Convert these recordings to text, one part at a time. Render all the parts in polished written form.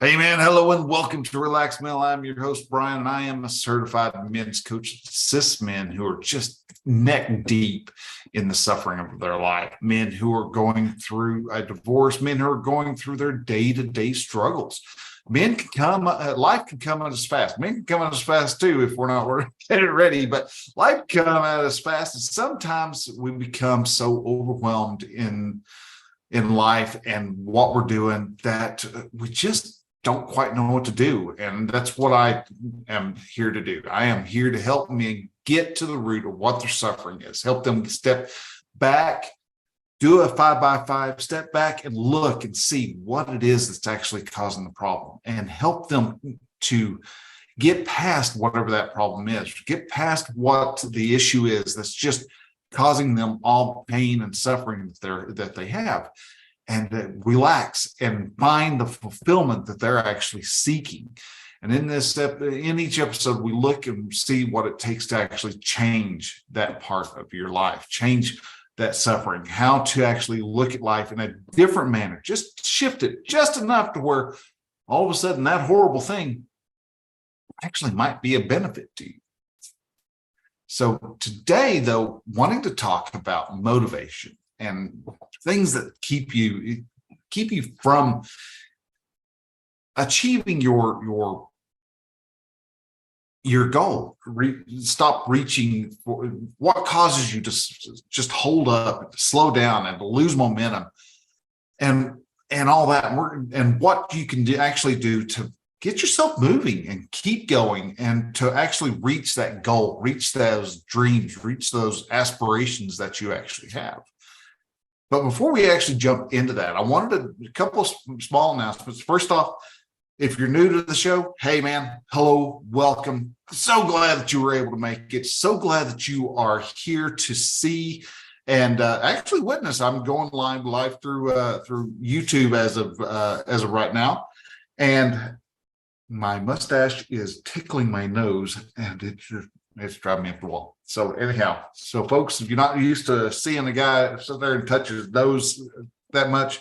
Hey man, hello and welcome to Relax Mel. I'm your host, Brian, and I am a certified men's coach that assists men who are just neck deep in the suffering of their life. Men who are going through a divorce, men who are going through their day-to-day struggles. Men can come, life can come at us fast. Men can come at us fast too if we're not getting ready, but life can come at us fast. And sometimes we become so overwhelmed in life and what we're doing that we just don't quite know what to do. And that's what I am here to do. I am here to help men get to the root of what their suffering is, help them step back, do a 5x5, step back and look and see what it is that's actually causing the problem and help them to get past whatever that problem is, get past what the issue is that's just causing them all pain and suffering that they have, and relax and find the fulfillment that they're actually seeking. And in each episode, we look and see what it takes to actually change that part of your life, change that suffering, how to actually look at life in a different manner, just shift it just enough to where all of a sudden that horrible thing actually might be a benefit to you. So today, though, wanting to talk about motivation and things that keep you from achieving your goal. Stop reaching for what causes you to just hold up, slow down, and to lose momentum, and all that. And what you can actually do to get yourself moving and keep going, and to actually reach that goal, reach those dreams, reach those aspirations that you actually have. But before we actually jump into that, I wanted a couple of small announcements. First off, if you're new to the show, hey man, hello, welcome. So glad that you were able to make it. So glad that you are here to see and actually witness. I'm going live through YouTube as of right now, and my mustache is tickling my nose, and it's driving me up the wall. So anyhow, folks, if you're not used to seeing a guy sit there and touch his nose that much,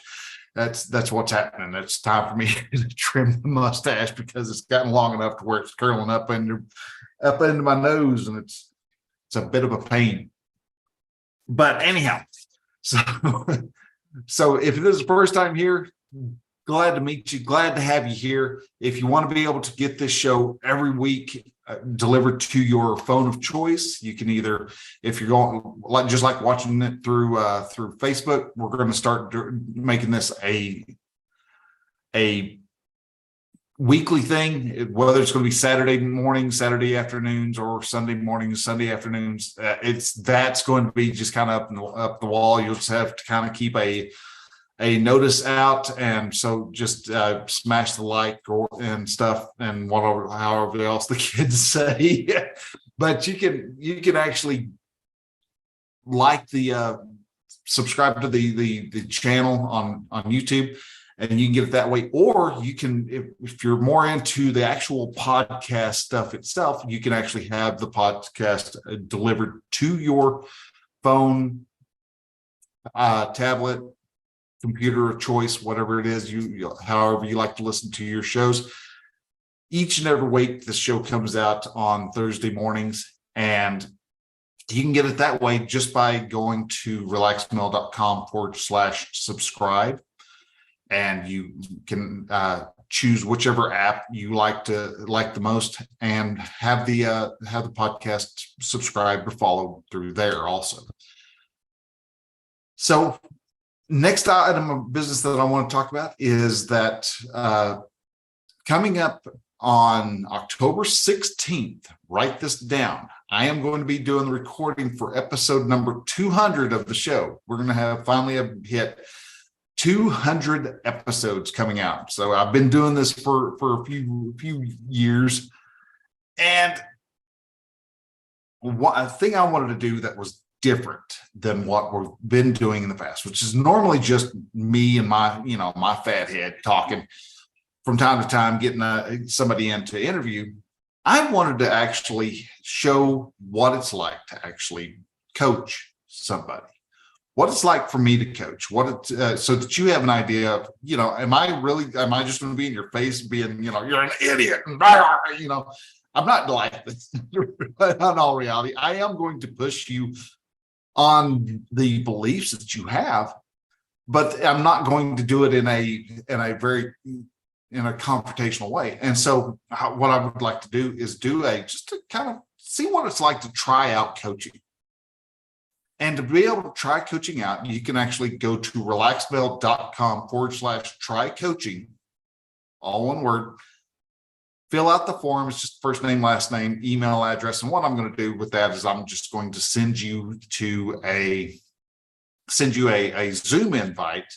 that's what's happening. It's time for me to trim the mustache because it's gotten long enough to where it's curling up into my nose, and it's a bit of a pain. But anyhow, so if it is the first time here, glad to meet you. Glad to have you here. If you want to be able to get this show every week delivered to your phone of choice, you can either, if you're going like watching it through Facebook, we're going to start making this a weekly thing, whether it's going to be Saturday mornings, Saturday afternoons, or Sunday mornings, Sunday afternoons. That's going to be just kind of up the wall. You'll just have to kind of keep a notice out, and so just smash the like and stuff and whatever, however else the kids say. But you can actually like the subscribe to the channel on YouTube, and you can get it that way. Or you can, if you're more into the actual podcast stuff itself, you can actually have the podcast delivered to your phone, tablet, computer of choice, whatever it is, however you like to listen to your shows. Each and every week, the show comes out on Thursday mornings, and you can get it that way just by going to relaxedmel.com/subscribe, and you can choose whichever app you like the most, and have the podcast subscribed or followed through there also. So next item of business that I want to talk about is that coming up on October 16th, write this down, I am going to be doing the recording for episode number 200 of the show. We're going to finally hit 200 episodes coming out. So I've been doing this for a few years, and one thing I wanted to do that was different than what we've been doing in the past, which is normally just me and my fat head talking from time to time, getting somebody in to interview. I wanted to actually show what it's like to actually coach somebody, what it's like for me to coach, so that you have an idea of, am I just going to be in your face being, you're an idiot, and I'm not like this. But in all reality, I am going to push you on the beliefs that you have, but I'm not going to do it in a very confrontational way. And so what I would like to do is just to kind of see what it's like to try out coaching. And to be able to try coaching out, you can actually go to relaxmail.com/try coaching, all one word. Fill out the form. It's just first name, last name, email address. And what I'm going to do with that is I'm just going to send you a Zoom invite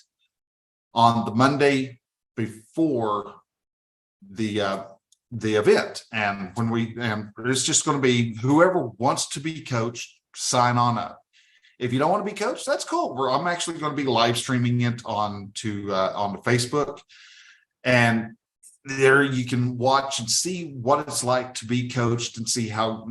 on the Monday before the event. And it's just going to be whoever wants to be coached, sign on up. If you don't want to be coached, that's cool. I'm actually going to be live streaming it on Facebook, and there you can watch and see what it's like to be coached and see how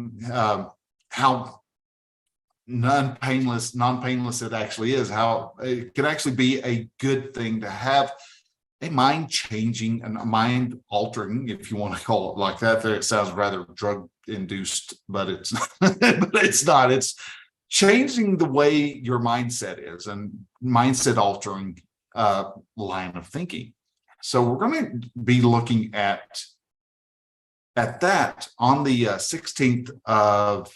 non-painless it actually is. How it can actually be a good thing to have a mind-changing and mind-altering, if you want to call it like that. There, it sounds rather drug-induced, but it's but it's not. It's changing the way your mindset is and mindset altering line of thinking. So we're going to be looking at that on the 16th of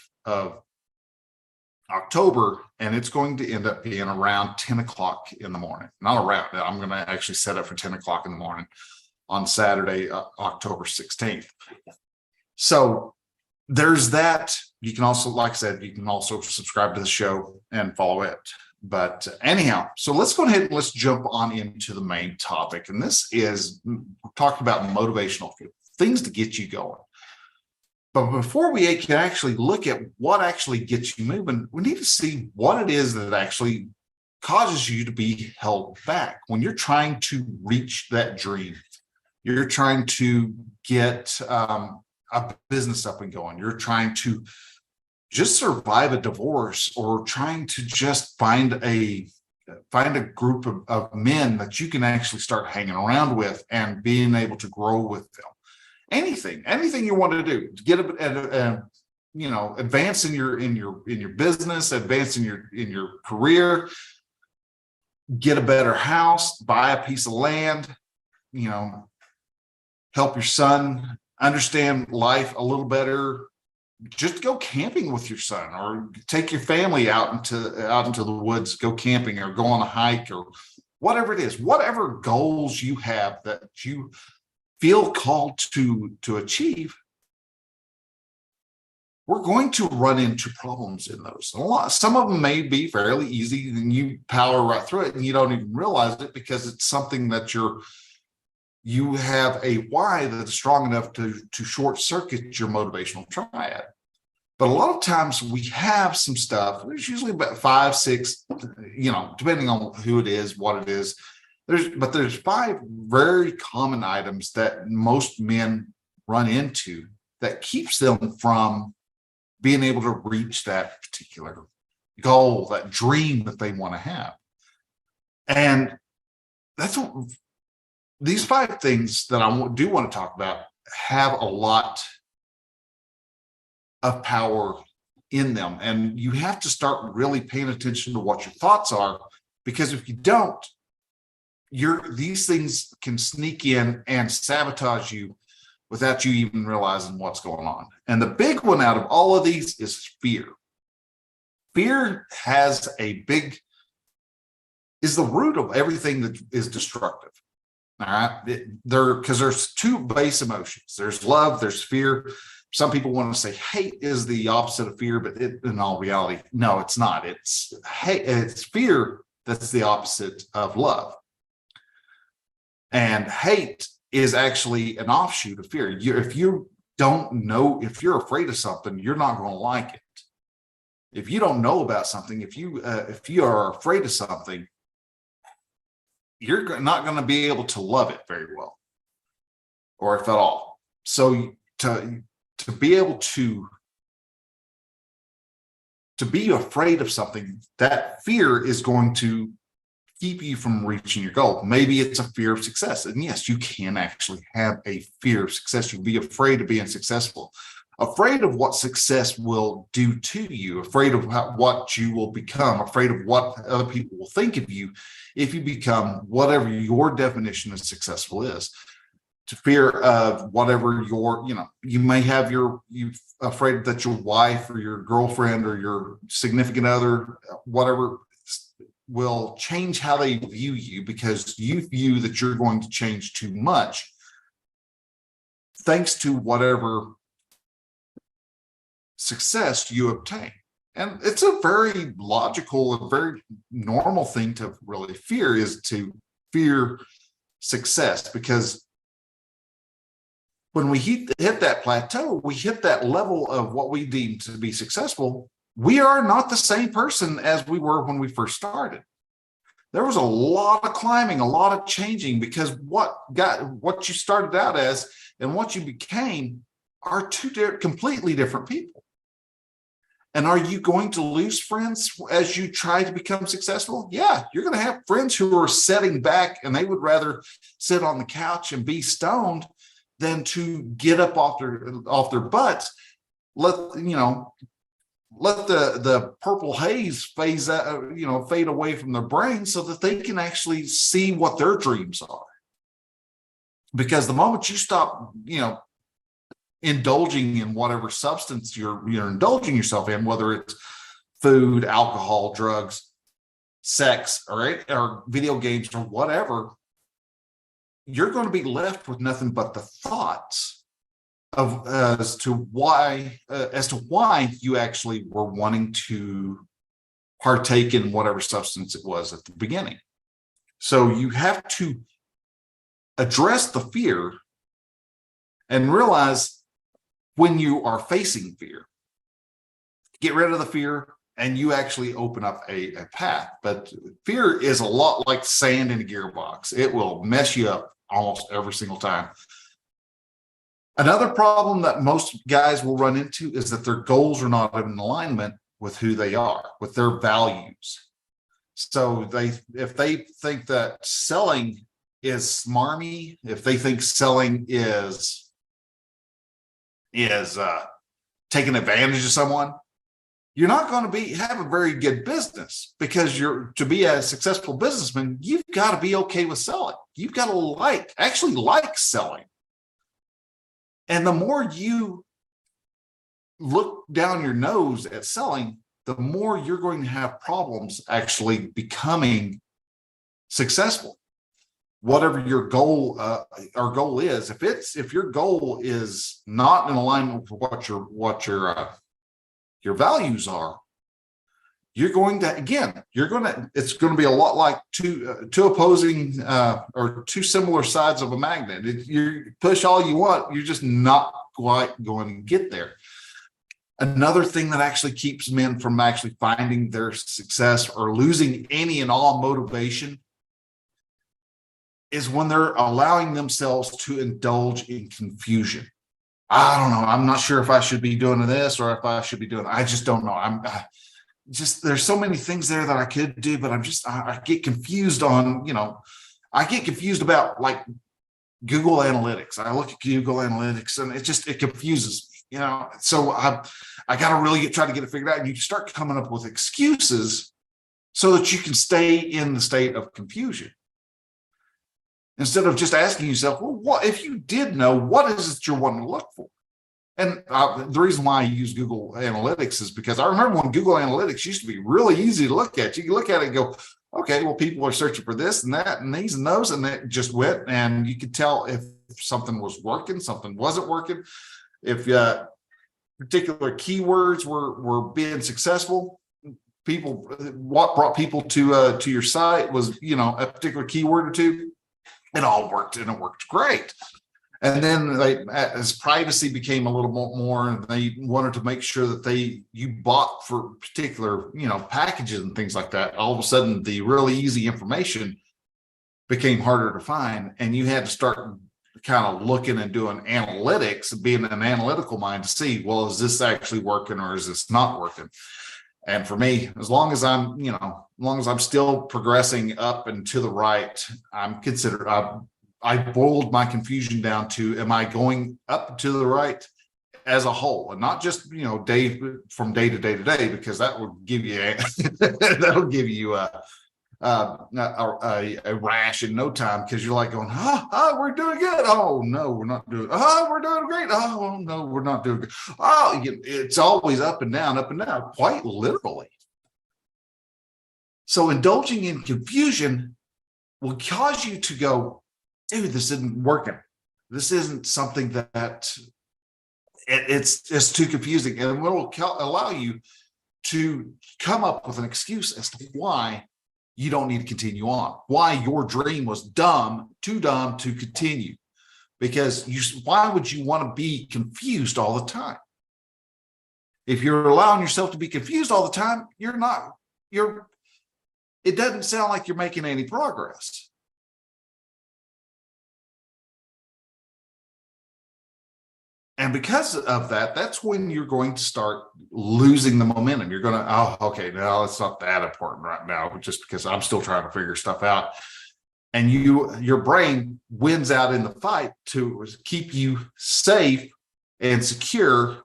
October, and it's going to end up being around 10 o'clock in the morning. Not around, I'm going to actually set up for 10 o'clock in the morning on Saturday, October 16th. So there's that. You can also, like I said, you can also subscribe to the show and follow it. But anyhow, so let's go ahead and let's jump on into the main topic. And this is talking about motivational things to get you going. But before we can actually look at what actually gets you moving, we need to see what it is that actually causes you to be held back when you're trying to reach that dream. You're trying to get a business up and going. You're trying to just survive a divorce, or trying to just find a group of men that you can actually start hanging around with and being able to grow with them. Anything you want to do to get advance in your business, advance in your career, get a better house, buy a piece of land, help your son understand life a little better. Just go camping with your son, or take your family out into the woods, go camping, or go on a hike, or whatever it is, whatever goals you have that you feel called to achieve. We're going to run into problems in those. Some of them may be fairly easy, and you power right through it, and you don't even realize it because it's something that you have a why that's strong enough to short circuit your motivational triad. But a lot of times we have some stuff. There's usually about 5, 6, depending on who it is, what it is. There's 5 very common items that most men run into that keeps them from being able to reach that particular goal, that dream that they want to have. And that's what these 5 things that I do want to talk about have a lot of power in them. And you have to start really paying attention to what your thoughts are, because if you don't, these things can sneak in and sabotage you without you even realizing what's going on. And the big one out of all of these is fear. Fear is the root of everything that is destructive. All right. Because there's 2 base emotions. There's love, there's fear. Some people want to say hate is the opposite of fear, but in all reality, no, it's not. It's fear that's the opposite of love. And hate is actually an offshoot of fear. If you don't know, if you're afraid of something, you're not going to like it. If you don't know about something, if you are afraid of something, you're not going to be able to love it very well, or if at all. So to be able to to be afraid of something, that fear is going to keep you from reaching your goal. Maybe it's a fear of success. And yes, you can actually have a fear of success. You'll be afraid of being successful, afraid of what success will do to you, afraid of what you will become, afraid of what other people will think of you if you become whatever your definition of successful is. To fear of whatever you may have you afraid that your wife or your girlfriend or your significant other, whatever, will change how they view you because you view that you're going to change too much thanks to whatever success you obtain. And it's a very logical and very normal thing to really fear, is to fear success, because when we hit that plateau, we hit that level of what we deem to be successful, we are not the same person as we were when we first started. There was a lot of climbing, a lot of changing, because what you started out as and what you became are two completely different people. And are you going to lose friends as you try to become successful? Yeah, you're going to have friends who are sitting back and they would rather sit on the couch and be stoned than to get up off their butts. Let the purple haze fade away from their brain so that they can actually see what their dreams are. Because the moment you stop, indulging in whatever substance you're indulging yourself in, whether it's food, alcohol, drugs, sex, or video games or whatever, you're going to be left with nothing but the thoughts of as to why you actually were wanting to partake in whatever substance it was at the beginning. So you have to address the fear and realize when you are facing fear, get rid of the fear and you actually open up a path. But fear is a lot like sand in a gearbox. It will mess you up almost every single time. Another problem that most guys will run into is that their goals are not in alignment with who they are, with their values. So if they think that selling is smarmy, if they think selling is taking advantage of someone, you're not going to have a very good business, because to be a successful businessman, you've got to be okay with selling. You've got to actually like selling. And the more you look down your nose at selling, the more you're going to have problems actually becoming successful. Whatever your goal is, if your goal is not in alignment with what your values are, it's going to be a lot like two opposing or two similar sides of a magnet. You push all you want, you're just not quite going to get there. Another thing that actually keeps men from actually finding their success or losing any and all motivation is when they're allowing themselves to indulge in confusion. I don't know. I'm not sure if I should be doing this or if I should be doing. I just don't know. There's so many things there that I could do, but I get confused on. I get confused about like Google Analytics. I look at Google Analytics and it confuses me. So I got to really try to get it figured out. And you start coming up with excuses so that you can stay in the state of confusion, instead of just asking yourself, well, what if you did know, what is it you're wanting to look for? And the reason why I use Google Analytics is because I remember when Google Analytics used to be really easy to look at. You can look at it and go, okay, well, people are searching for this and that and these and those, and it just went, and you could tell if something was working, something wasn't working, if particular keywords were being successful. What brought people to your site was, a particular keyword or two. It all worked, and it worked great. And then as privacy became a little more, and they wanted to make sure that you bought for particular, packages and things like that, all of a sudden the really easy information became harder to find. And you had to start kind of looking and doing analytics, being an analytical mind to see, well, is this actually working or is this not working? And for me, as long as I'm still progressing up and to the right, I boiled my confusion down to, am I going up to the right as a whole, and not just, day from day to day to day, because that will give you that'll give you a rash in no time, because you're like going, we're doing good. Oh no, we're not doing. Oh, we're doing great. Oh no, we're not doing good. Oh, it's always up and down, quite literally. So indulging in confusion will cause you to go, dude, this isn't working. This isn't something that it's too confusing, and it will allow you to come up with an excuse as to why you don't need to continue on, why your dream was too dumb to continue. Because why would you want to be confused all the time? If you're allowing yourself to be confused all the time, it doesn't sound like you're making any progress. And because of that, that's when you're going to start losing the momentum. You're going to, okay, no, it's not that important right now, just because I'm still trying to figure stuff out. And your brain wins out in the fight to keep you safe and secure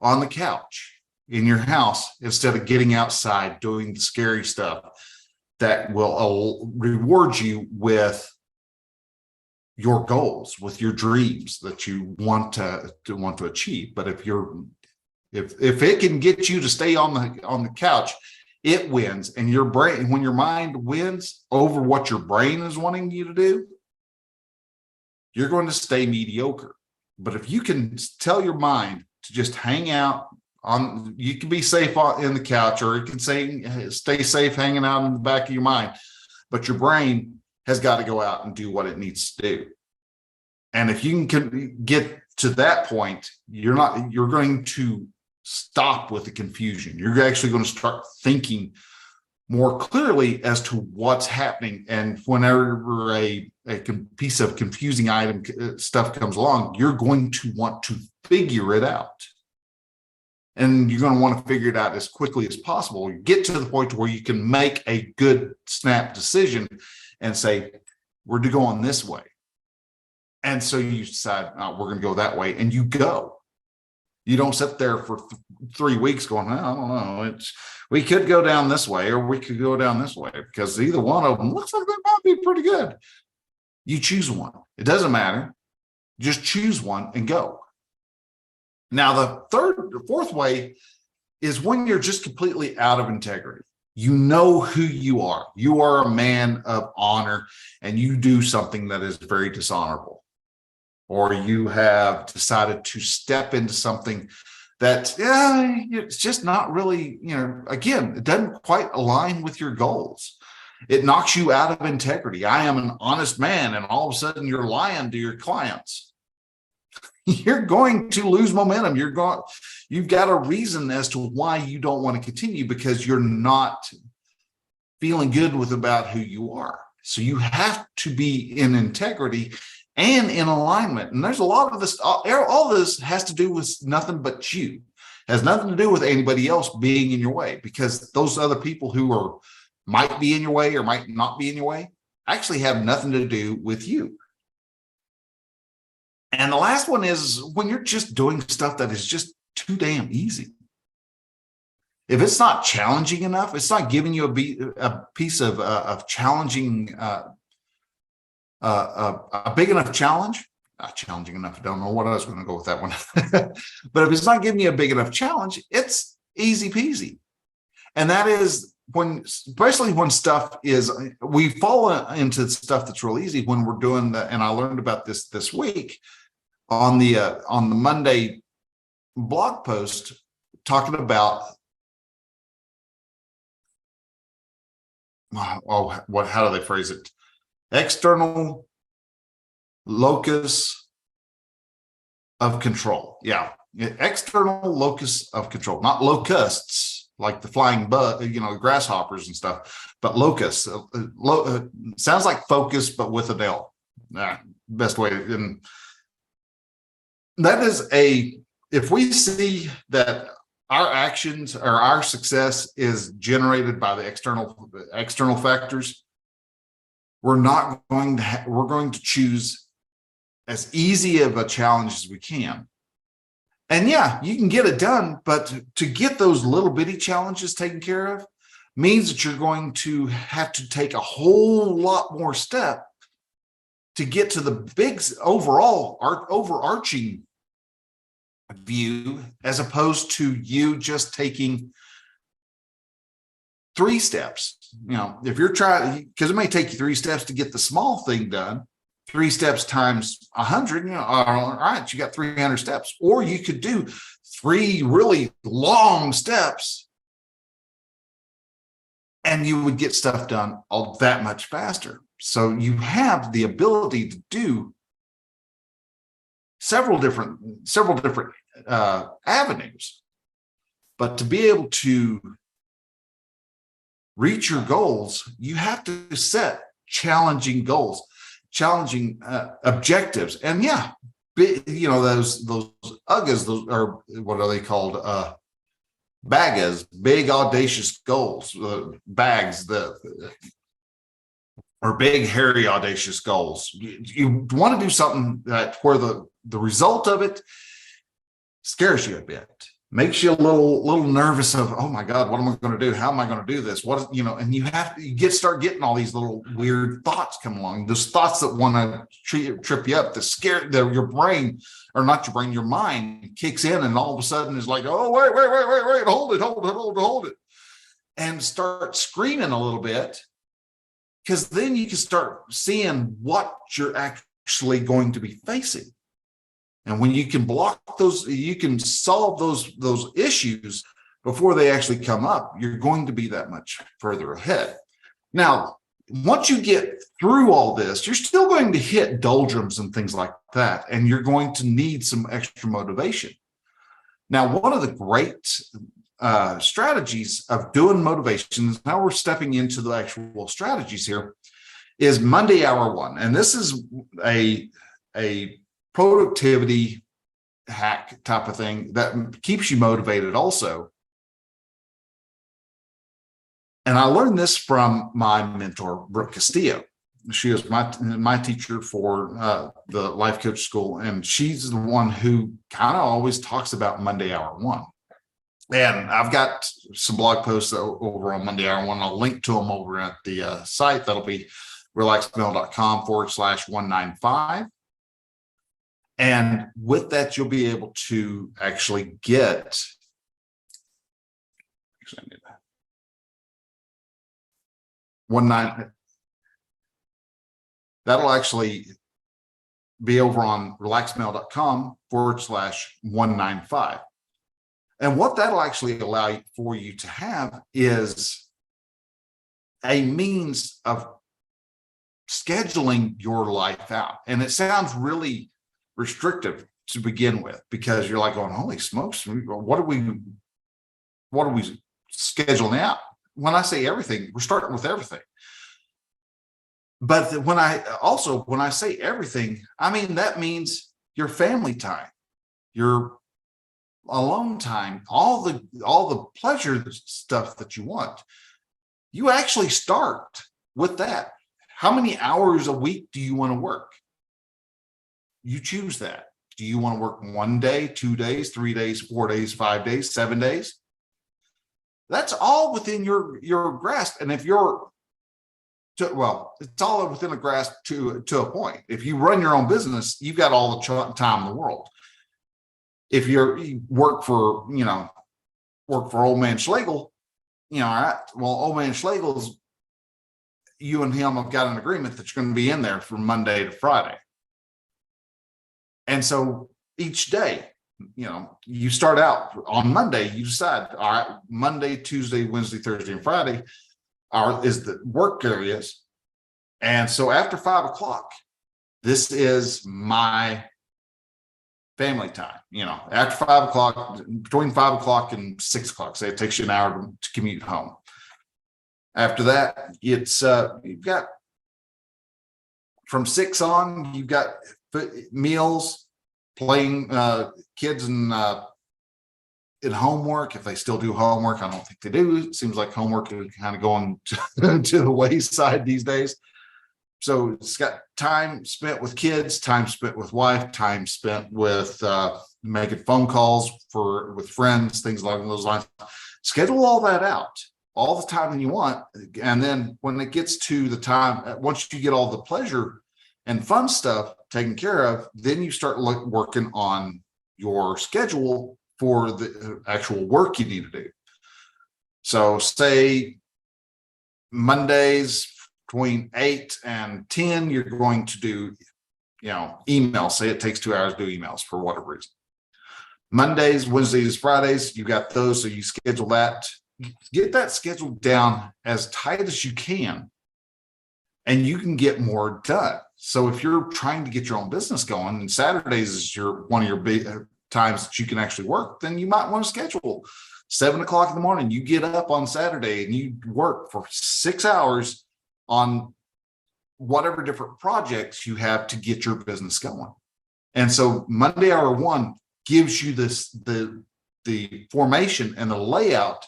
on the couch in your house, instead of getting outside, doing the scary stuff that will reward you with your goals, with your dreams that you want to achieve. But if it can get you to stay on the couch, it wins. And your brain, when your mind wins over what your brain is wanting you to do, you're going to stay mediocre. But if you can tell your mind to just hang out you can be safe in the couch, or it can stay safe hanging out in the back of your mind, but your brain has got to go out and do what it needs to do. And if you can get to that point, you're going to stop with the confusion. You're actually going to start thinking more clearly as to what's happening. And whenever a piece of confusing stuff comes along, you're going to want to figure it out. And you're going to want to figure it out as quickly as possible. You get to the point where you can make a good snap decision and say, we're going this way. And so you decide, we're going to go that way, and you go. You don't sit there for 3 weeks going, I don't know, we could go down this way, or we could go down this way, because either one of them looks like they might be pretty good. You choose one. It doesn't matter. Just choose one and go. Now, the fourth way is when you're just completely out of integrity. You know who you are. You are a man of honor, and you do something that is very dishonorable. Or you have decided to step into something that, it's just not really, again, it doesn't quite align with your goals. It knocks you out of integrity. I am an honest man, and all of a sudden you're lying to your clients. You're going to lose momentum. You've got a reason as to why you don't want to continue, because you're not feeling good about who you are. So you have to be in integrity and in alignment. And there's a lot of this, all this has to do with nothing but you. It has nothing to do with anybody else being in your way, because those other people who might be in your way or might not be in your way actually have nothing to do with you. And the last one is when you're just doing stuff that is just too damn easy. If it's not challenging enough, it's not giving you a piece of challenging, a big enough challenge. Not challenging enough. I don't know what I was going to go with that one. But if it's not giving you a big enough challenge, it's easy peasy. And that is especially when we fall into stuff that's real easy when we're doing and I learned about this week on the Monday blog post, talking about how do they phrase it? External locus of control. Yeah. External locus of control, not locusts like the flying grasshoppers and stuff, but locusts. Sounds like focus, but with an L. Best way. And that is if we see that our actions or our success is generated by the external factors. We're going to choose as easy of a challenge as we can. And yeah, you can get it done, but to get those little bitty challenges taken care of means that you're going to have to take a whole lot more step to get to the big overall overarching view, as opposed to you just taking 3 steps. If you're trying, because it may take you 3 steps to get the small thing done, 3 steps times 100, all right, you got 300 steps. Or you could do 3 really long steps and you would get stuff done all that much faster. So you have the ability to do several different avenues, but to be able to reach your goals, you have to set challenging goals, challenging objectives. And yeah, those UGAs, those are, what are they called? BAGAs, big audacious goals, bags, or big hairy audacious goals. You want to do something that where the result of it scares you a bit, makes you a little nervous of, oh my God, what am I going to do? How am I going to do this? And you start getting all these little weird thoughts come along. Those thoughts that want to trip you up, your brain, or not your brain, your mind kicks in, and all of a sudden is like, oh, wait, hold it. And start screaming a little bit, because then you can start seeing what you're actually going to be facing. And when you can block those, you can solve those issues before they actually come up, you're going to be that much further ahead. Now, once you get through all this, you're still going to hit doldrums and things like that, and you're going to need some extra motivation. Now, one of the great strategies of doing motivations, now we're stepping into the actual strategies here, is Monday Hour 1. And this is a productivity hack type of thing that keeps you motivated also. And I learned this from my mentor, Brooke Castillo. She was my teacher for the life coach school, and she's the one who kind of always talks about Monday Hour 1. And I've got some blog posts over on Monday Hour 1. I'll link to them over at the site. That'll be relaxmail.com/195. And with that, you'll be able to actually get, that'll actually be over on relaxmail.com/195. And what that'll actually allow for you to have is a means of scheduling your life out. And it sounds really restrictive to begin with, because you're like going, holy smokes, what are we scheduling out? When I say everything, we're starting with everything. But when I say everything, I mean, that means your family time, your alone time, all the pleasure stuff that you want. You actually start with that. How many hours a week do you want to work? You choose that. Do you want to work 1 day, 2 days, 3 days, 4 days, 5 days, 7 days? That's all within your grasp. And if it's all within a grasp to a point. If you run your own business, you've got all the time in the world. If you work for old man Schlegel, all right, well, old man Schlegel's, you and him have got an agreement that you're going to be in there from Monday to Friday. And so each day, you start out on Monday, you decide, all right, Monday, Tuesday, Wednesday, Thursday, and Friday is the work areas. And so after 5 o'clock, this is my family time. After 5 o'clock, between 5 o'clock and 6 o'clock, say it takes you an hour to commute home. After that, it's you've got from 6 on, you've got meals, playing kids and in homework, if they still do homework. I don't think they do. It seems like homework is kind of going to the wayside these days. So it's got time spent with kids, time spent with wife, time spent with making phone calls with friends, things along those lines. Schedule all that out, all the time that you want. And then when it gets to the time, once you get all the pleasure and fun stuff taken care of, then you start working on your schedule for the actual work you need to do. So say Mondays between 8 and 10, you're going to do, emails. Say it takes 2 hours to do emails for whatever reason. Mondays, Wednesdays, Fridays, you got those. So you schedule that, get that scheduled down as tight as you can, and you can get more done. So if you're trying to get your own business going and Saturdays is one of your big times that you can actually work, then you might want to schedule 7 o'clock in the morning. You get up on Saturday and you work for 6 hours on whatever different projects you have to get your business going. And so Monday hour one gives you the formation and the layout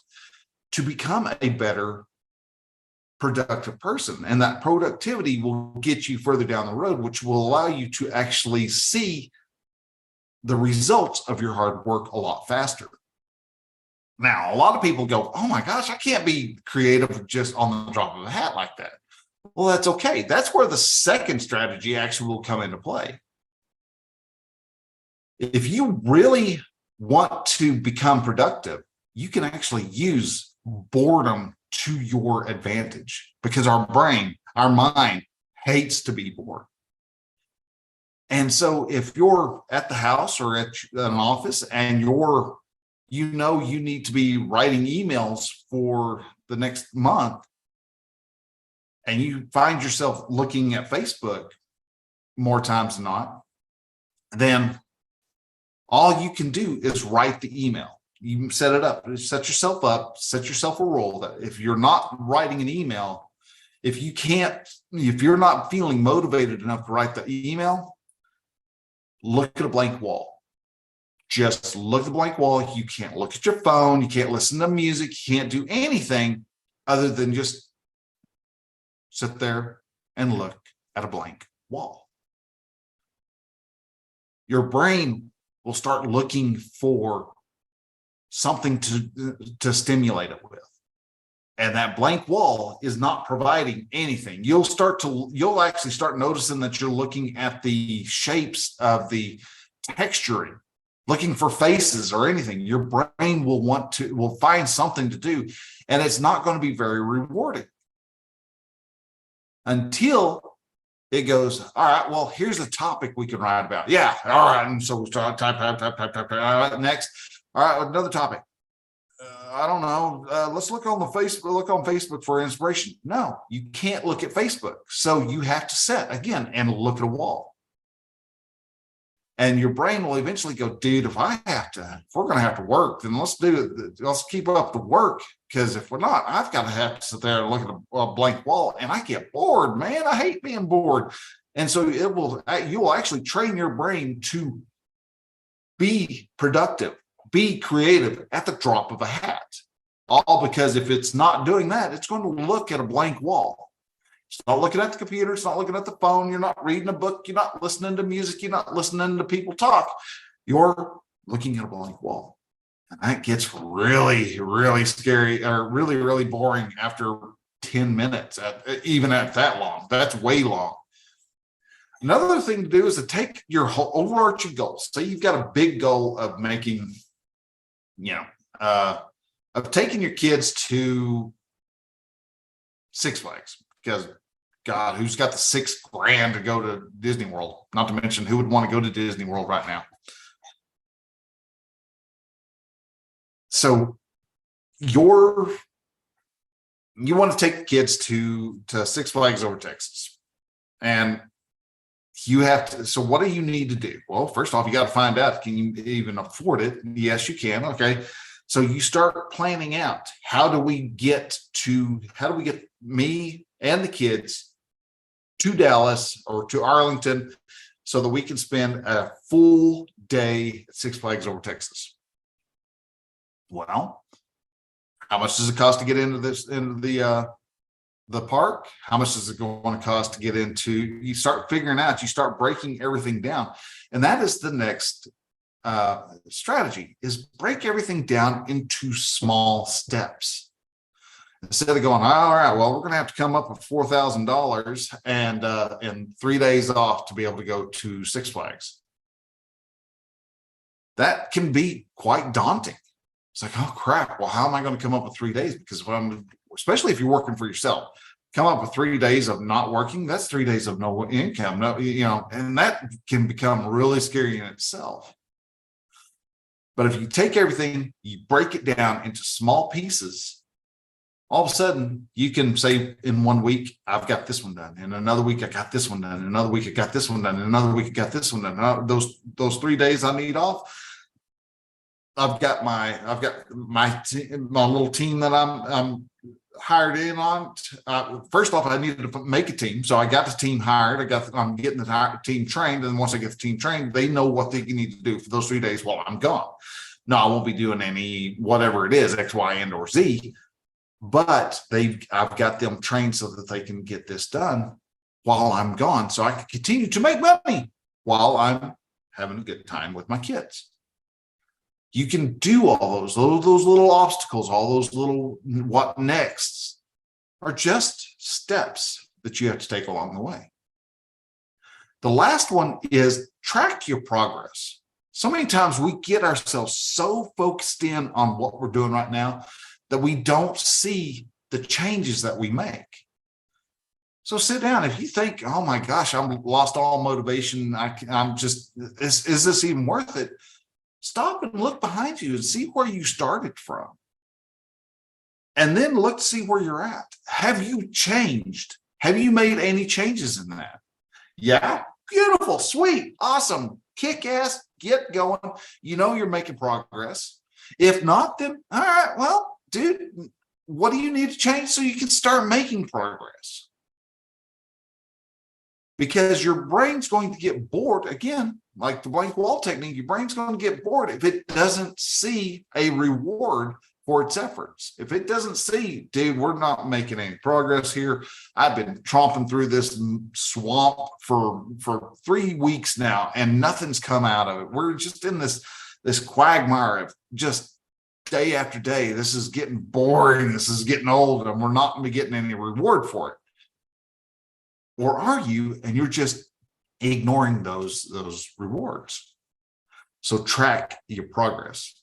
to become a better productive person. And that productivity will get you further down the road, which will allow you to actually see the results of your hard work a lot faster. Now, a lot of people go, oh my gosh, I can't be creative just on the drop of a hat like that. Well, that's okay. That's where the second strategy actually will come into play. If you really want to become productive, you can actually use boredom to your advantage, because our brain, our mind hates to be bored. And so if you're at the house or at an office and you need to be writing emails for the next month, and you find yourself looking at Facebook more times than not, then all you can do is write the email. You set it up, set yourself a role that if you're not writing an email, if you're not feeling motivated enough to write the email, look at a blank wall. Just look at the blank wall. You can't look at your phone. You can't listen to music. You can't do anything other than just sit there and look at a blank wall. Your brain will start looking for something to stimulate it with. And that blank wall is not providing anything. You'll actually start noticing that you're looking at the shapes of the texturing, looking for faces or anything. Your brain will find something to do, and it's not going to be very rewarding until it goes, all right, well, here's a topic we can write about. Yeah, all right. And so we start type. Next. All right, another topic. I don't know. Let's look on Facebook for inspiration. No, you can't look at Facebook. So you have to sit again and look at a wall. And your brain will eventually go, dude, if we're going to have to work, then let's do it. Let's keep up the work. Because if we're not, I've got to have to sit there and look at a blank wall, and I get bored, man. I hate being bored. And so you will actually train your brain to be productive, be creative at the drop of a hat. All because if it's not doing that, it's going to look at a blank wall. It's not looking at the computer. It's not looking at the phone. You're not reading a book. You're not listening to music. You're not listening to people talk. You're looking at a blank wall. And that gets really, really scary, or really, really boring after 10 minutes, even at that long. That's way long. Another thing to do is to take your whole overarching goals. So you've got a big goal of making, of taking your kids to Six Flags, because God, who's got the $6,000 to go to Disney World? Not to mention who would want to go to Disney World right now. So you want to take the kids to Six Flags over Texas, and you have to. So what do you need to do? Well, first off, you got to find out, can you even afford it? Yes, you can. Okay. So you start planning out, how do we get me and the kids to Dallas or to Arlington so that we can spend a full day at Six Flags over Texas? Well, how much does it cost to get into the park? How much is it going to cost to get into? You start figuring out, you start breaking everything down. And that is the next strategy, is break everything down into small steps. Instead of going, all right, well, we're going to have to come up with $4,000 and 3 days off to be able to go to Six Flags. That can be quite daunting. It's like, oh crap, well, how am I going to come up with 3 days? Because especially if you're working for yourself, come up with 3 days of not working, that's 3 days of no income, and that can become really scary in itself. But if you take everything, you break it down into small pieces, all of a sudden you can say, in 1 week, I've got this one done. In another week, I got this one done. In another week, I got this one done. In another week, I got this one done. Those 3 days I need off, I've got my little team that I'm hired in on. First off, I needed to make a team, so I got the team hired. I'm getting the team trained, and once I get the team trained, they know what they need to do for those 3 days while I'm gone. No, I won't be doing any whatever it is, X, Y, and or Z, but I've got them trained so that they can get this done while I'm gone, so I can continue to make money while I'm having a good time with my kids. You can do all those little obstacles, all those little what nexts are just steps that you have to take along the way. The last one is track your progress. So many times we get ourselves so focused in on what we're doing right now that we don't see the changes that we make. So sit down. If you think, oh my gosh, I'm lost all motivation, I'm just, is this even worth it? Stop and look behind you and see where you started from. And then look to see where you're at. Have you changed? Have you made any changes in that? Yeah, beautiful, sweet, awesome, kick ass, get going. You know you're making progress. If not, then all right, well, dude, what do you need to change so you can start making progress? Because your brain's going to get bored again, like the blank wall technique. Your brain's going to get bored if it doesn't see a reward for its efforts. If it doesn't see, dude, we're not making any progress here. I've been tromping through this swamp for 3 weeks now, and nothing's come out of it. We're just in this quagmire of just day after day. This is getting boring. This is getting old, and we're not going to be getting any reward for it. Or are you, and you're just ignoring those rewards? So track your progress,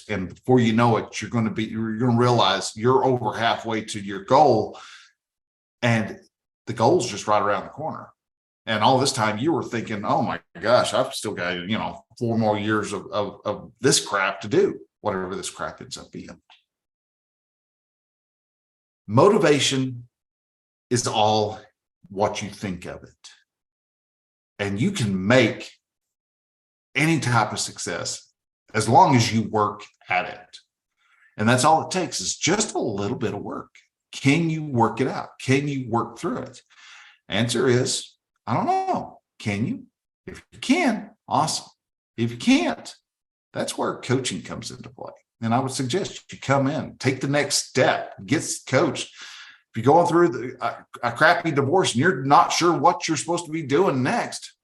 and before you know it, you're going to realize you're over halfway to your goal, and the goal's just right around the corner. And all this time you were thinking, oh my gosh, I've still got 4 more years of this crap to do, whatever this crap ends up being. Motivation is all what you think of it. And you can make any type of success as long as you work at it. And that's all it takes, is just a little bit of work. Can you work it out? Can you work through it? Answer is, I don't know. Can you? If you can, awesome. If you can't, that's where coaching comes into play. And I would suggest you come in, take the next step, get coached. If you're going through a crappy divorce and you're not sure what you're supposed to be doing next,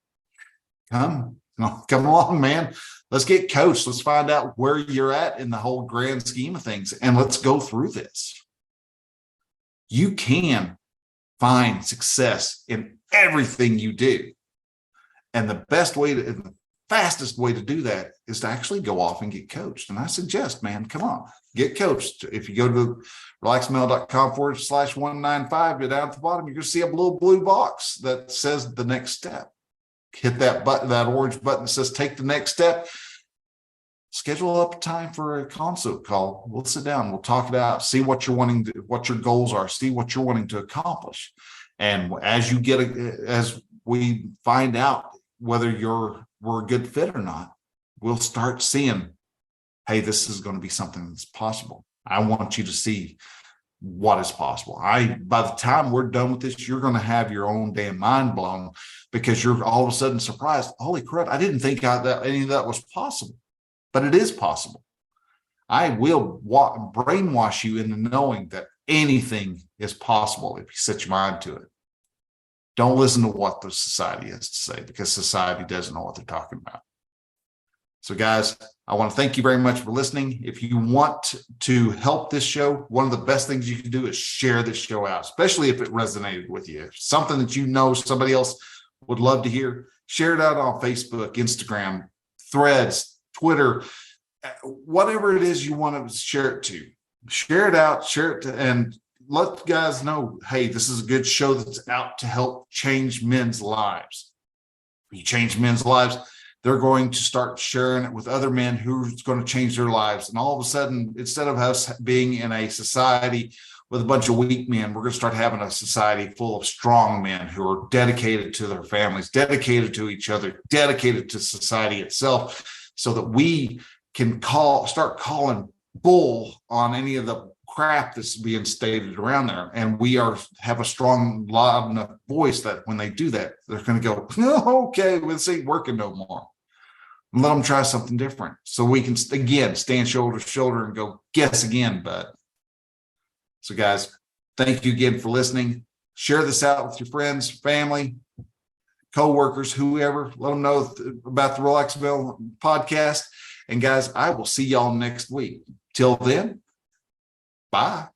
come along, man. Let's get coached. Let's find out where you're at in the whole grand scheme of things, and let's go through this. You can find success in everything you do. And the fastest way to do that is to actually go off and get coached. And I suggest, man, come on, get coached. If you go to relaxmail.com/195, down at the bottom, you're going to see a little blue box that says the next step. Hit that button, that orange button that says take the next step. Schedule up time for a consult call. We'll sit down, we'll talk it out, see what you're wanting to, what your goals are, see what you're wanting to accomplish. And as we find out whether we're a good fit or not, we'll start seeing, hey, this is going to be something that's possible. I want you to see what is possible. By the time we're done with this, you're going to have your own damn mind blown, because you're all of a sudden surprised. Holy crap, I didn't think that any of that was possible, but it is possible. I will brainwash you into knowing that anything is possible if you set your mind to it. Don't listen to what the society has to say, because society doesn't know what they're talking about. So guys, I want to thank you very much for listening. If you want to help this show, one of the best things you can do is share this show out, especially if it resonated with you. If something that you know somebody else would love to hear, share it out on Facebook, Instagram, Threads, Twitter, whatever it is you want to share it to. Share it out, and let guys know, hey, this is a good show that's out to help change men's lives. If you change men's lives, they're going to start sharing it with other men who's going to change their lives. And all of a sudden, instead of us being in a society with a bunch of weak men, we're going to start having a society full of strong men who are dedicated to their families, dedicated to each other, dedicated to society itself, so that we can start calling bull on any of the crap that's being stated around there. And we have a strong, loud enough voice that when they do that, they're going to go, oh, okay, well, this ain't working no more. And let them try something different. So we can, again, stand shoulder to shoulder and go, guess again, bud. So guys, thank you again for listening. Share this out with your friends, family, co-workers, whoever. Let them know about the Relaxville podcast. And guys, I will see y'all next week. Till then, bye.